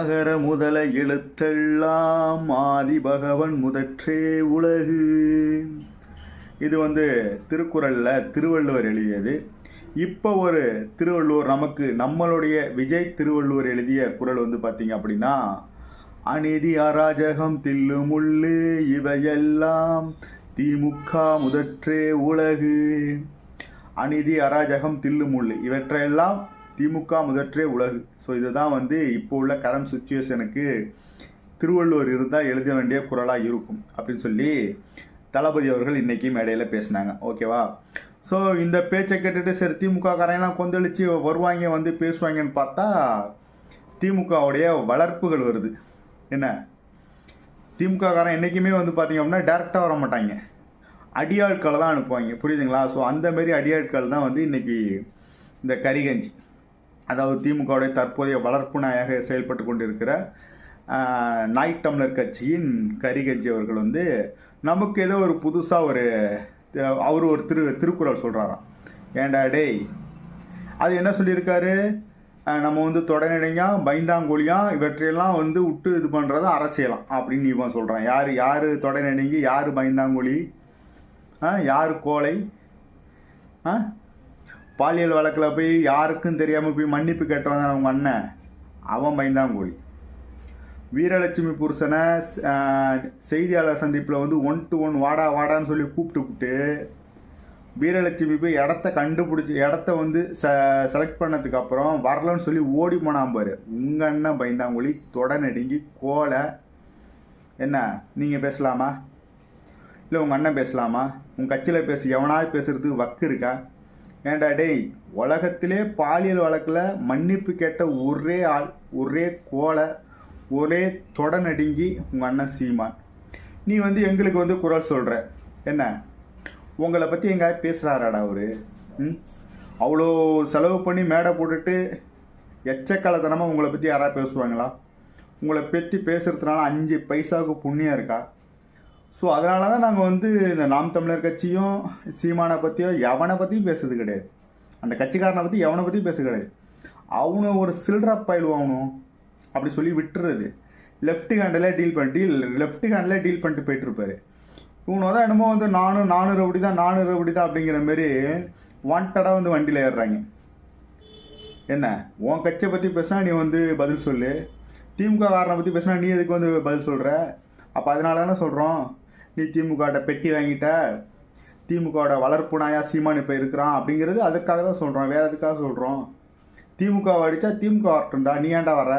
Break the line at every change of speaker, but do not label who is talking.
அகர முதல எழுத்தெல்லாம் ஆதி பகவன் முதற்றே உலகு. இது திருக்குறள்ல திருவள்ளுவர் எழுதியது. இப்போ ஒரு திருவள்ளுவர் நம்மளுடைய விஜய் திருவள்ளுவர் எழுதிய குறள் பார்த்தீங்க அப்படின்னா, அநீதி அராஜகம் தில்லு முள்ளு இவையெல்லாம் திமுக முதற்றே உலகு. அநீதி அராஜகம் தில்லு முள்ளு இவற்றையெல்லாம் திமுக முதற்றே உலகு. ஸோ இதுதான் இப்போ உள்ள கரண்ட் சுச்சுவேஷனுக்கு திருவள்ளுவர் இருந்தால் எழுத வேண்டிய குரலாக இருக்கும் அப்படின்னு சொல்லி தளபதி அவர்கள் இன்னைக்கு மேடையில் பேசினாங்க. ஓகேவா? ஸோ இந்த பேச்சை கேட்டுட்டு சரி திமுக காரையெல்லாம் கொந்தளிச்சு வருவாங்க பேசுவாங்கன்னு பார்த்தா திமுகவுடைய வளர்ப்புகள் வருது. என்ன, திமுக காரன் என்றைக்குமே பார்த்தீங்க அப்படின்னா டேரெக்டாக வர மாட்டாங்க, அடியாட்களை தான் அனுப்புவாங்க. புரியுதுங்களா? ஸோ அந்த மாதிரி அடியாட்கள் தான் இன்னைக்கு இந்த கரிகஞ்சி, அதாவது திமுகவுடைய தற்போதைய வளர்ப்பு நாயாக செயல்பட்டு கொண்டிருக்கிற நாய் தமிழர் கட்சியின் கரிகஞ்சி அவர்கள் நமக்கு ஏதோ ஒரு புதுசாக அவர் ஒரு திருக்குறள் சொல்கிறாராம். ஏண்டா டேய், அது என்ன சொல்லியிருக்காரு? நம்ம தொடநடையா பைந்தாங்கோழியா இவற்றையெல்லாம் விட்டு இது பண்ணுறது அரசியலாம் அப்படின்னு இவன் சொல்கிறான். யார் தொடநடைங்கி, யார் பைந்தாங்கோழி, யார் கோலை, பாலியல் வழக்கில் போய் யாருக்கும் தெரியாமல் போய் மன்னிப்பு கேட்டவன் அவங்க அண்ணன், அவன் பயந்தாங்கோழி. வீரலட்சுமி புருஷனை செய்தியாளர் சந்திப்பில் 1-to-1 வாடா வாடான்னு சொல்லி கூப்பிட்டு வீரலட்சுமி போய் இடத்த கண்டுபிடிச்சி இடத்த செலக்ட் பண்ணதுக்கு அப்புறம் வரலன்னு சொல்லி ஓடி போனான் பாரு, உங்கள் அண்ணன் பயந்தாங்கோழி தொடநடுங்கி கோலை. என்ன நீங்கள் பேசலாமா? இல்லை உங்கள் அண்ணன் பேசலாமா? உங்கள் கட்சியில் எவனாவது பேசுறதுக்கு வக்கு இருக்கா? ஏண்டா டேய், உலகத்திலே பாலியல் வழக்கில் மன்னிப்பு கேட்ட ஒரே ஆள், ஒரே கோலை, ஒரே தொடநடுங்கி உங்கள் அண்ணன் சீமான். நீ எங்களுக்கு குரல் சொல்கிற. என்ன, உங்களை பற்றி எங்கேயாவது பேசுகிறாராடா அவரு? அவ்வளோ செலவு பண்ணி மேடை போட்டுட்டு எச்சக்காலத்தனமாக உங்களை பற்றி யாராவது பேசுவாங்களா? உங்களை பற்றி பேசுகிறதுனால 5 பைசாவுக்கு புண்ணியம் இருக்கா? ஸோ அதனால தான் நாங்கள் இந்த நாம் தமிழர் கட்சியும் சீமானை பற்றியோ எவனை பற்றியும் பேசுறது கிடையாது, அந்த கட்சிக்காரனை பற்றி எவனை பற்றியும் பேசுறது கிடையாது. அவனு ஒரு சில்ட்ரா பயிலுவாகணும் அப்படி சொல்லி விட்டுறது. லெஃப்ட் ஹேண்டில் டீல் பண்ணிட்டு போயிட்டு இருப்பாரு. இவனோ தான் என்னமோ நானூறு ரவுடி தான் அப்படிங்கிற மாதிரி வாண்டடாக வண்டியில் ஏறுறாங்க. என்ன, உன் கட்சியை பற்றி பேசினா நீ பதில் சொல்லு, திமுக காரனை பற்றி பேசினா நீ எதுக்கு பதில் சொல்கிற? அப்போ அதனால தானே சொல்கிறோம், நீ திமுகவோட பெட்டி வாங்கிட்ட, திமுகவோட வளர்ப்பு நாயா சீமான் இப்போ இருக்கிறான் அப்படிங்கிறது அதுக்காக தான் சொல்கிறோம், வேறு எதுக்காக சொல்கிறோம்? திமுக அடித்தா திமுக வரட்டும்டா, நீ ஏன்டா வர?